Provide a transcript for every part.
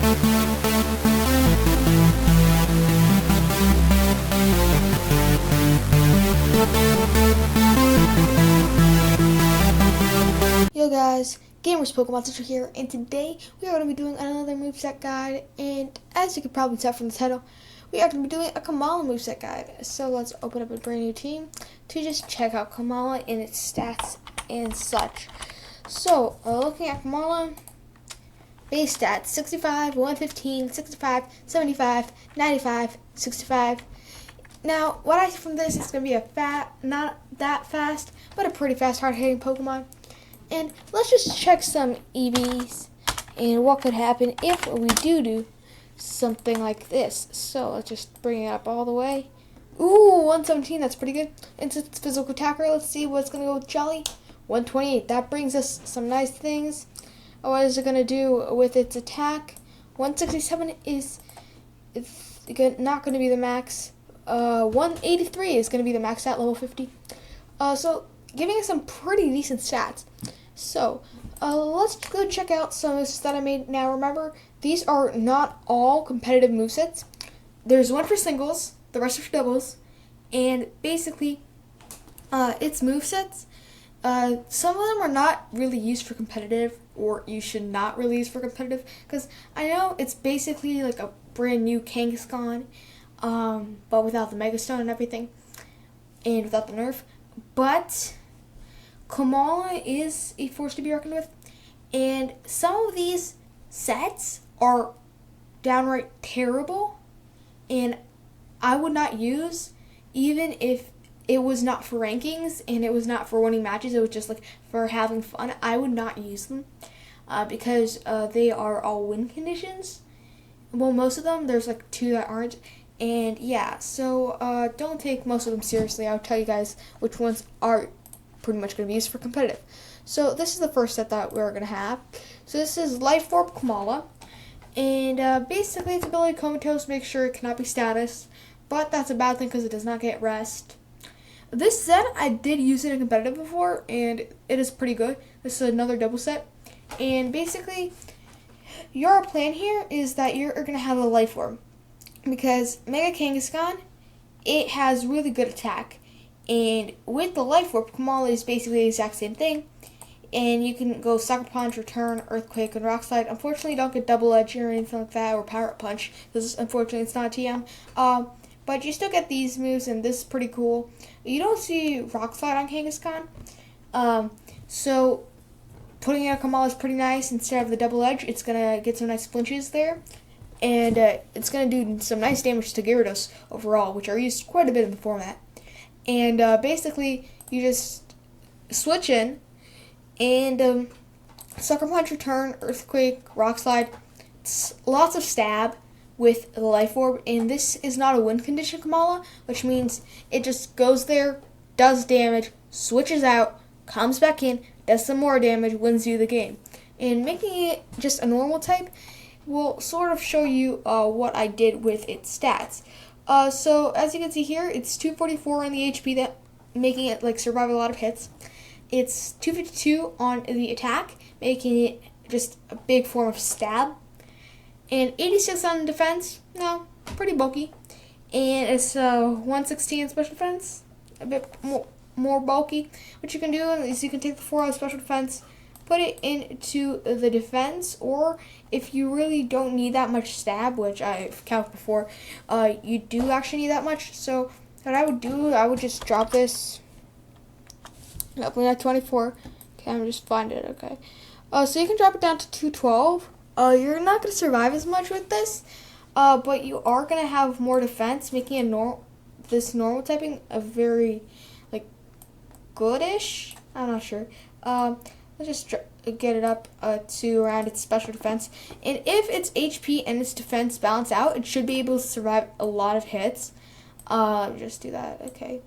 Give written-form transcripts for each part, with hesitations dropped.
Yo guys, Gamers Pokemon Teacher here, and today we are going to be doing another moveset guide, and as you can probably tell from the title, we are going to be doing a Komala moveset guide. So let's open up a brand new team to just check out Komala and its stats and such. So, looking at Komala, base stats, 65, 115, 65, 75, 95, 65. Now, what I see from this is going to be not that fast, but a pretty fast, hard-hitting Pokemon. And let's just check some EVs and what could happen if we do something like this. So let's just bring it up all the way. Ooh, 117, that's pretty good. And since it's physical attacker, let's see what's going to go with Jolly. 128, that brings us some nice things. What is it going to do with its attack? 167 is not going to be the max. 183 is going to be the max at level 50. So giving us some pretty decent stats. So, let's go check out some movesets that I made. Now, remember, these are not all competitive movesets. There's one for singles, the rest are for doubles, and basically, it's movesets. Some of them are not really used for competitive, or you should not really use for competitive, because I know it's basically like a brand new Kangaskhan, but without the Mega Stone and everything, and without the nerf, but Komala is a force to be reckoned with, and some of these sets are downright terrible, and I would not use, even if it was not for rankings and it was not for winning matches, it was just like for having fun, I would not use them, because they are all win conditions. Well, most of them, there's like 2 that aren't, and yeah, so don't take most of them seriously. I'll tell you guys which ones are pretty much going to be used for competitive. So this is the first set that we're going to have. So this is Life Orb Komala, and basically its ability Comatose makes sure it cannot be status, but that's a bad thing because it does not get rest. This set, I did use it in competitive before, and it is pretty good. This is another double set, and basically your plan here is that you're going to have a Life Orb, because Mega-Kangaskhan, it has really good attack. And with the Life Orb, Komala is basically the exact same thing. And you can go Sucker Punch, Return, Earthquake, and Rock Slide. Unfortunately, you don't get Double Edge or anything like that, or Pirate Punch, because unfortunately it's not a TM. But you still get these moves, and this is pretty cool. You don't see Rock Slide on Kangaskhan. So putting in a Komala is pretty nice. Instead of the Double Edge, it's going to get some nice flinches there. And it's going to do some nice damage to Gyarados overall, which are used quite a bit in the format. And basically, you just switch in, and Sucker Punch, Return, Earthquake, Rock Slide, lots of stab with the Life Orb, and this is not a win condition Komala, which means it just goes there, does damage, switches out, comes back in, does some more damage, wins you the game. And making it just a normal type will sort of show you what I did with its stats. So as you can see here, it's 244 on the HP, that making it like survive a lot of hits. It's 252 on the attack, making it just a big form of stab. And 86 on defense, no, pretty bulky. And it's 116 special defense, a bit more bulky. What you can do is you can take the 4 out of special defense, put it into the defense, or if you really don't need that much stab, which I've counted before, you do actually need that much. So what I would do, I would just drop this up at 24. Okay, I'm just find it. Okay, so you can drop it down to 212. You're not gonna survive as much with this, but you are gonna have more defense, making this normal typing a very like goodish. I'm not sure. Let's just get it up to around its special defense. And if its HP and its defense balance out, it should be able to survive a lot of hits. Just do that. Okay.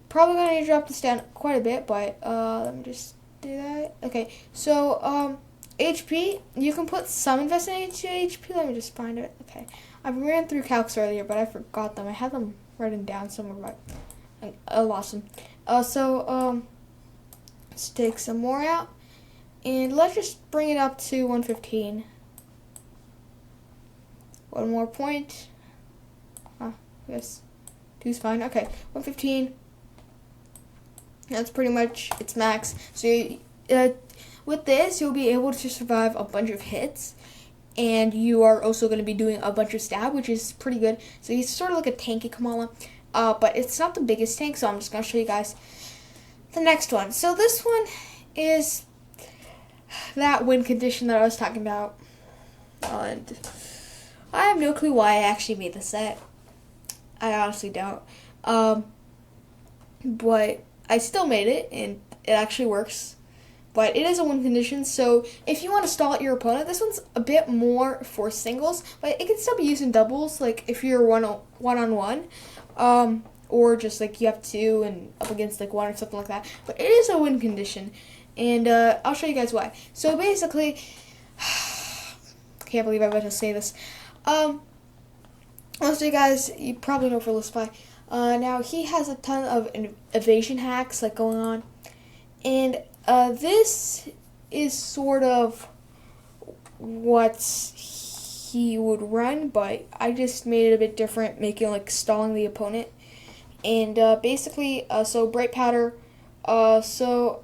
Probably going to drop this down quite a bit, but let me just do that. Okay. So, HP, you can put some investment into HP. Let me just find it. Okay. I ran through calcs earlier, but I forgot them. I had them written down somewhere, but I lost them. Let's take some more out, and let's just bring it up to 115. One more point. Yes. 2's fine. Okay. 115. That's pretty much its max. So with this, you'll be able to survive a bunch of hits. And you are also going to be doing a bunch of stab, which is pretty good. So he's sort of like a tanky Komala. But it's not the biggest tank, so I'm just going to show you guys the next one. So this one is that win condition that I was talking about. And I have no clue why I actually made this set. I honestly don't. But I still made it, and it actually works. But it is a win condition, so if you want to stall at your opponent, this one's a bit more for singles, but it can still be used in doubles, like if you're one-on-one, or just like you have two and up against like one or something like that. But it is a win condition, and I'll show you guys why. So basically, can't believe I'm about to say this. Most of you guys, you probably know Fly. Now he has a ton of evasion hacks like going on, and this is sort of what he would run, but I just made it a bit different, making like stalling the opponent. And basically, so bright powder. So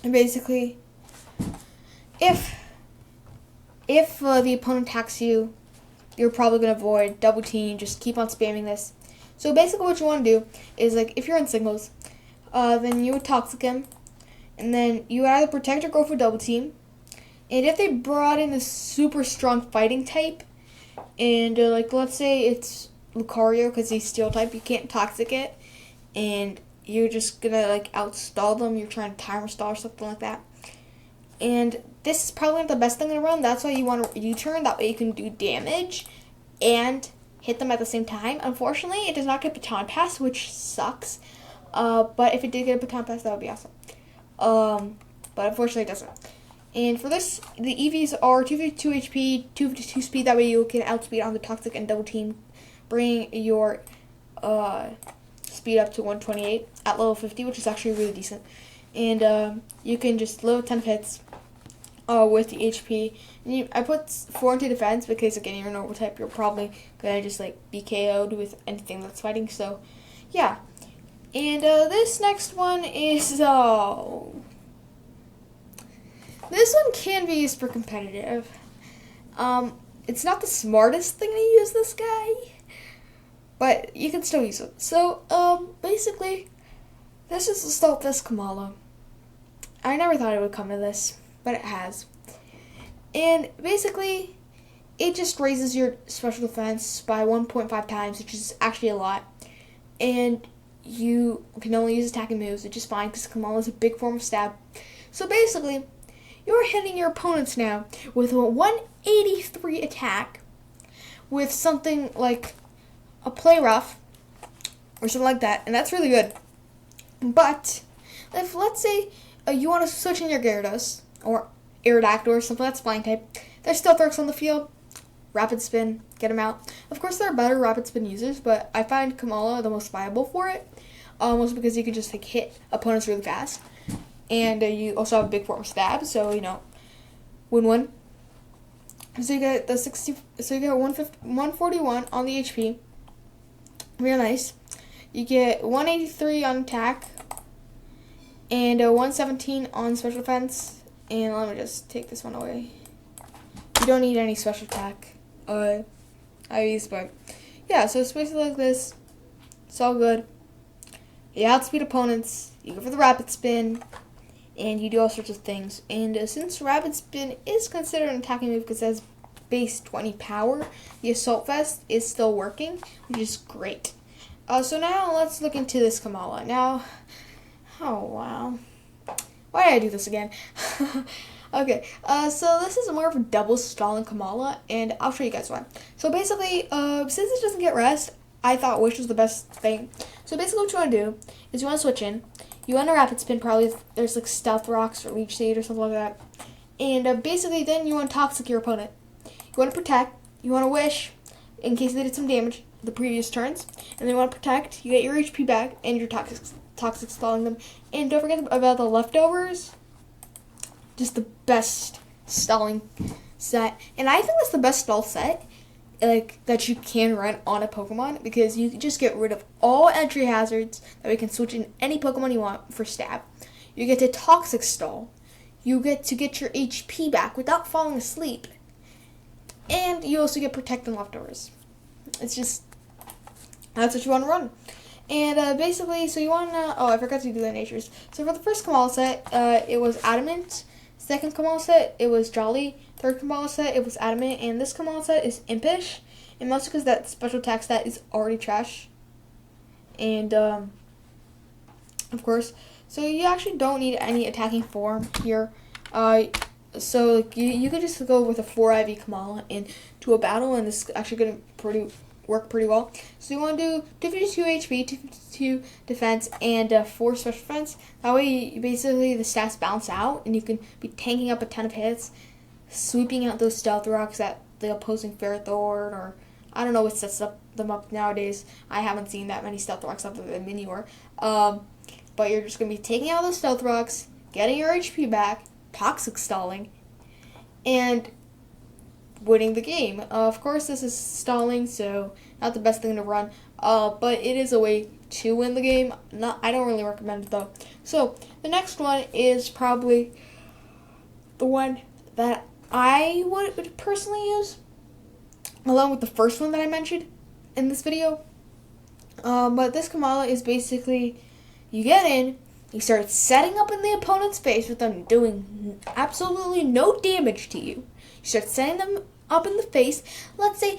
basically, if the opponent attacks you, you're probably gonna avoid double team. Just keep on spamming this. So basically, what you want to do is like if you're in singles, then you would toxic him. And then you would either protect or go for double team. And if they brought in a super strong fighting type, and like let's say it's Lucario because he's steel type, you can't toxic it, and you're just gonna like outstall them. You're trying to timer stall or something like that. And this is probably not the best thing to run. That's why you want to U-turn. That way you can do damage and hit them at the same time. Unfortunately, it does not get baton pass, which sucks. But if it did get a baton pass, that would be awesome. But unfortunately it doesn't. And for this, the EVs are 252 HP, 252 speed, that way you can outspeed on the toxic and double team, bring your speed up to 128 at level 50, which is actually really decent. And you can just live 10 hits with the HP. And I put 4 into defense because again, you're a normal type, you're probably gonna just like be KO'd with anything that's fighting, so yeah. And this next one is, this one can be used for competitive. It's not the smartest thing to use this guy, but you can still use it. So, basically, this is Assault Vest Komala. I never thought it would come to this, but it has. And basically, it just raises your special defense by 1.5 times, which is actually a lot. And you can only use attacking moves, which is fine because Komala is a big form of stab. So basically, you're hitting your opponents now with a 183 attack with something like a play rough or something like that, and that's really good. But if let's say you want to switch in your Gyarados or Aerodactyl or something that's flying type, there's still Thurks on the field. Rapid Spin, get them out. Of course, there are better Rapid Spin users, but I find Komala the most viable for it. Mostly because you can just like hit opponents really fast, and you also have a big form of stab, so you know, win-win. So you get the 60. So you get 141 on the HP. Real nice. You get 183 on attack, and 117 on special defense. And let me just take this one away. You don't need any special attack. I use, but yeah. So it's basically like this. It's all good. You outspeed opponents, you go for the Rapid Spin, and you do all sorts of things. And since Rapid Spin is considered an attacking move because it has base 20 power, the Assault Vest is still working, which is great. So now let's look into this Komala. Now, oh wow. Why did I do this again? Okay, so this is more of a double stalling Komala, and I'll show you guys why. So basically, since it doesn't get rest, I thought Wish was the best thing. So basically what you want to do is you want to switch in. You want a Rapid Spin, probably if there's like Stealth Rocks or Leech Seed or something like that. And basically then you want to Toxic your opponent. You want to Protect, you want to Wish, in case they did some damage the previous turns. And then you want to Protect, you get your HP back, and you're Toxic stalling them. And don't forget about the Leftovers. Just the best stalling set. And I think that's the best stall set. like that you can run on a Pokemon, because you can just get rid of all entry hazards that we can switch in any Pokemon you want for stab. You get to Toxic Stall. You get to get your HP back without falling asleep. And you also get Protect and Leftovers. It's just, that's what you want to run. And basically, so you want to, oh, I forgot to do the natures. So for the first Komala set, it was Adamant. Second Komala set, it was Jolly. Third Komala set, it was Adamant. And this Komala set is Impish. And mostly because that special attack stat is already trash. And, of course, so you actually don't need any attacking form here. So like, you could just go with a 4 IV Komala into a battle, and this is actually going to work pretty well. So you want to do 252 HP, 252 defense, and 4 special defense. That way, basically, the stats balance out, and you can be tanking up a ton of hits, sweeping out those stealth rocks that the opposing Ferrothorn, or I don't know what sets them up nowadays. I haven't seen that many stealth rocks other than Minior. But you're just going to be taking out those stealth rocks, getting your HP back, Toxic Stalling, and winning the game. Of course, this is stalling, so not the best thing to run, but it is a way to win the game. I don't really recommend it, though. So the next one is probably the one that I would personally use, along with the first one that I mentioned in this video. But this Komala is basically, you get in, you start setting up in the opponent's face with them doing absolutely no damage to you. You start setting them up in the face. Let's say,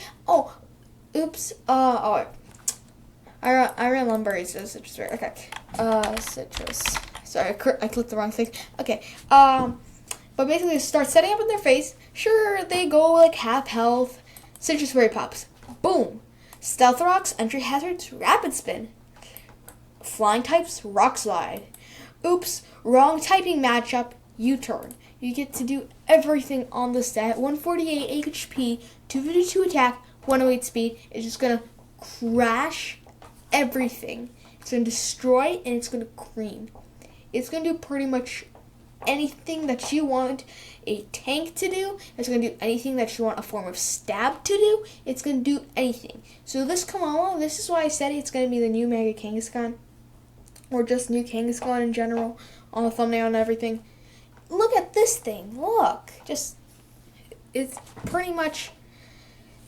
I remember it's a citrus berry. Okay, citrus. Sorry, I clicked the wrong thing. Okay, but basically start setting up in their face. Sure, they go like half health. Citrus berry pops. Boom. Stealth rocks, entry hazards, rapid spin. Flying types, rock slide. Oops, wrong typing matchup, U-turn. You get to do everything on the set. 148 HP, 252 attack, 108 speed. It's just going to crash everything. It's going to destroy, and it's going to cream. It's going to do pretty much anything that you want a tank to do. It's going to do anything that you want a form of stab to do. It's going to do anything. So this Komala, this is why I said it's going to be the new Mega-Kangaskhan, or just new Kangaskhan in general, on the thumbnail and everything. Look at this thing. Look. It's pretty much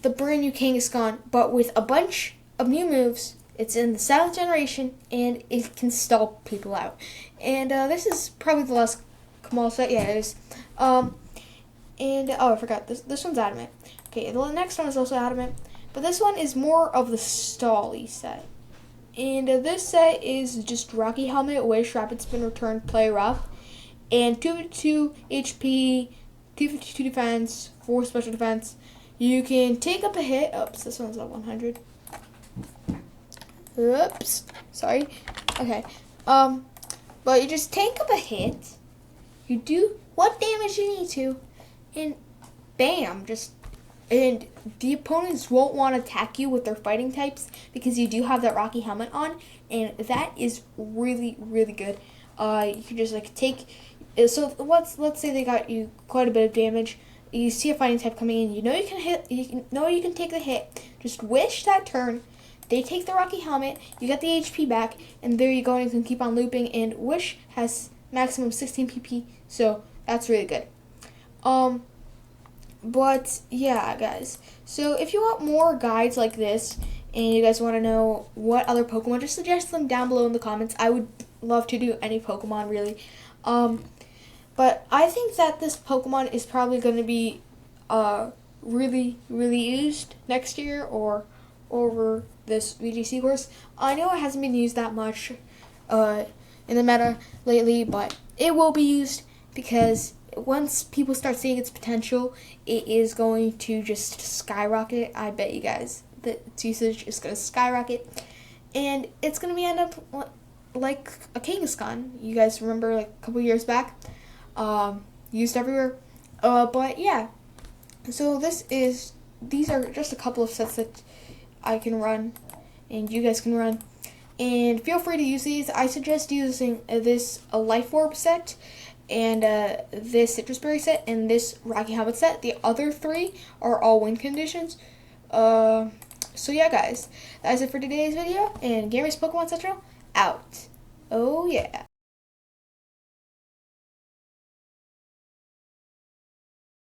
the brand new Kangaskhan, but with a bunch of new moves. It's in the 7th generation, and it can stall people out. And this is probably the last Komala set. Yeah, it is. I forgot. This one's Adamant. Okay, the next one is also Adamant, but this one is more of the stally set. And this set is just Rocky Helmet, Wish, Rapid Spin, Return, Play Rough. And 252 HP, 252 defense, 4 special defense. You can take up a hit. Oops, this one's at 100. Oops, sorry. Okay. But you just take up a hit. You do what damage you need to, and bam, and the opponents won't want to attack you with their fighting types, because you do have that Rocky Helmet on, and that is really, really good. You can just like take, so let's say they got you quite a bit of damage. You see a fighting type coming in, you know you can hit, you know you can take the hit. Just wish that turn. They take the Rocky Helmet, you get the HP back, and there you go, and you can keep on looping, and Wish has maximum 16 PP, so that's really good. But yeah, guys, so if you want more guides like this, and you guys want to know what other Pokemon, just suggest them down below in the comments. I would love to do any Pokemon, really. But I think that this Pokemon is probably going to be really, really used next year, or over this VGC course. I know it hasn't been used that much in the meta lately, but it will be used, because once people start seeing its potential, it is going to just skyrocket. I bet you guys that its usage is going to skyrocket, and it's going to be end up like a Kangaskhan. You guys remember, like a couple years back, used everywhere. But yeah, so these are just a couple of sets that I can run, and you guys can run, and feel free to use these. I suggest using this Life Orb set, and this Citrus Berry set, and this Rocky Helmet set. The other 3 are all win conditions. So yeah, guys, that's it for today's video, and Gamers Pokemon Central out. Oh yeah.